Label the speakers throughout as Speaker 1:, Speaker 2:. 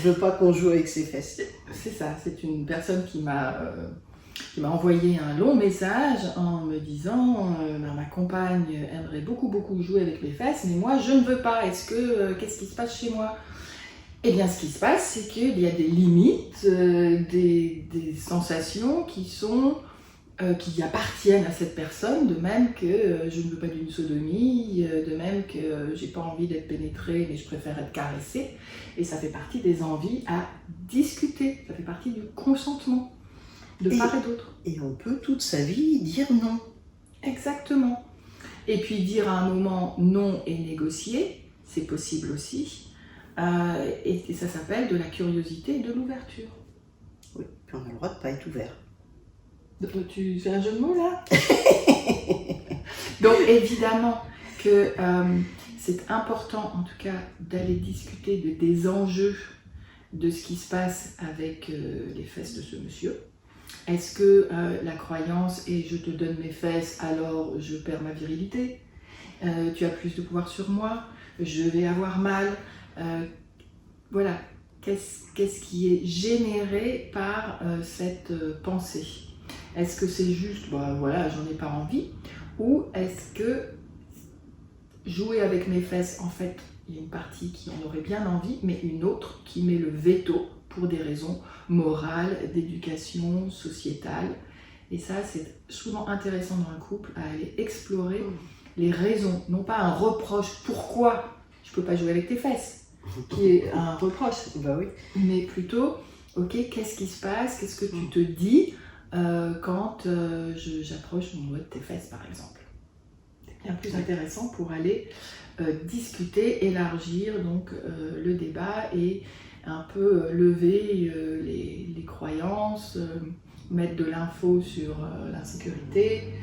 Speaker 1: veux pas qu'on joue avec ses fesses.
Speaker 2: C'est ça, c'est une personne qui m'a envoyé un long message en me disant ma compagne aimerait beaucoup jouer avec mes fesses, mais moi je ne veux pas. Qu'est-ce qui se passe chez moi? Eh bien, ce qui se passe, c'est qu'il y a des limites, des sensations qui appartiennent à cette personne, de même que je ne veux pas d'une sodomie, de même que j'ai pas envie d'être pénétrée, mais je préfère être caressée. Et ça fait partie des envies à discuter, ça fait partie du consentement, de part et d'autre.
Speaker 1: Et on peut toute sa vie dire non.
Speaker 2: Exactement. Et puis dire à un moment non et négocier, c'est possible aussi. Et ça s'appelle de la curiosité et de l'ouverture.
Speaker 1: Oui, puis on a le droit de ne pas être ouvert.
Speaker 2: Tu fais un jeu de mots là? Donc évidemment que c'est important en tout cas d'aller discuter des enjeux de ce qui se passe avec les fesses de ce monsieur. Est-ce que la croyance est je te donne mes fesses alors je perds ma virilité, tu as plus de pouvoir sur moi, je vais avoir mal, voilà, qu'est-ce qui est généré par cette pensée? Est-ce que c'est juste, voilà, j'en ai pas envie, ou est-ce que jouer avec mes fesses, en fait, il y a une partie qui en aurait bien envie, mais une autre qui met le veto pour des raisons morales, d'éducation, sociétale. Et ça, c'est souvent intéressant dans un couple à aller explorer les raisons, non pas un reproche, pourquoi je peux pas jouer avec tes fesses, qui est un reproche,
Speaker 1: Oui.
Speaker 2: mais plutôt, ok, qu'est-ce qui se passe, qu'est-ce que tu te dis quand j'approche mon doigt de tes fesses, par exemple. C'est bien plus intéressant pour aller discuter, élargir donc le débat et un peu lever les croyances, mettre de l'info sur l'insécurité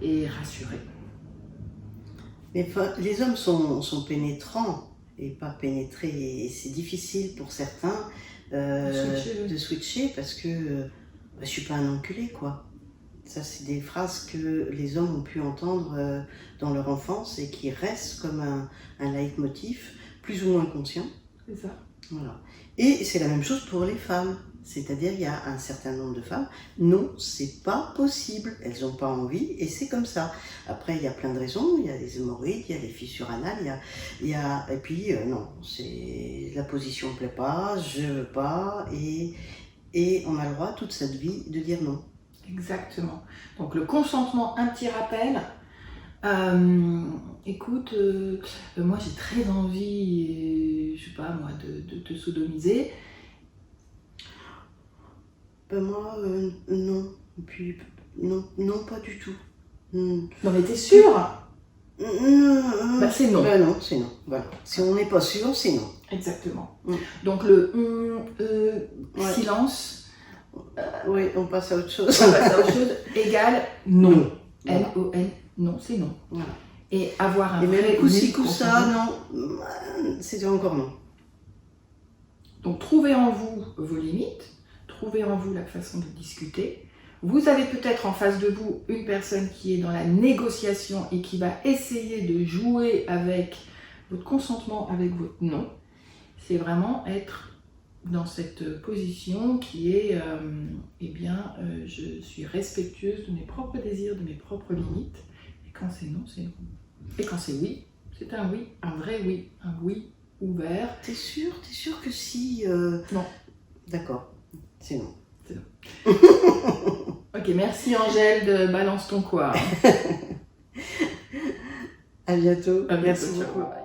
Speaker 2: et rassurer.
Speaker 1: Mais les hommes sont pénétrants et pas pénétrés, et c'est difficile pour certains de switcher parce que je suis pas un enculé, quoi. Ça, c'est des phrases que les hommes ont pu entendre dans leur enfance et qui restent comme un leitmotiv, plus ou moins conscient.
Speaker 2: C'est ça.
Speaker 1: Voilà. Et c'est la même chose pour les femmes. C'est-à-dire, il y a un certain nombre de femmes, non, c'est pas possible. Elles n'ont pas envie et c'est comme ça. Après, il y a plein de raisons. Il y a les hémorroïdes, il y a les fissures anales, et puis, non, c'est la position ne plaît pas, je veux pas, et on a le droit toute cette vie de dire non.
Speaker 2: Exactement. Donc le consentement, un petit rappel. Écoute, moi j'ai très envie, je sais pas moi, de te sodomiser.
Speaker 1: Moi, non. Et puis, non, pas du tout.
Speaker 2: Non mais t'es sûre? C'est non.
Speaker 1: Non, c'est non. Voilà. Si on n'est pas sûr, c'est non.
Speaker 2: Exactement. Donc le silence.
Speaker 1: Oui, on passe à autre chose.
Speaker 2: Égale non. N-O-N, non, c'est non.
Speaker 1: Voilà.
Speaker 2: Et avoir un
Speaker 1: et
Speaker 2: vrai
Speaker 1: même coup-ci, coup-ça, non, c'est encore non.
Speaker 2: Donc trouvez en vous vos limites, trouvez en vous la façon de discuter. Vous avez peut-être en face de vous une personne qui est dans la négociation et qui va essayer de jouer avec votre consentement, avec votre non. C'est vraiment être dans cette position qui est, je suis respectueuse de mes propres désirs, de mes propres limites. Et quand c'est non, c'est non. Et quand c'est oui, c'est un oui, un vrai oui, un oui ouvert.
Speaker 1: T'es sûr que si...
Speaker 2: Non.
Speaker 1: D'accord, c'est non.
Speaker 2: C'est non. Ok, merci Angèle de Balance ton quoi.
Speaker 1: À bientôt.
Speaker 2: À bientôt. Ciao.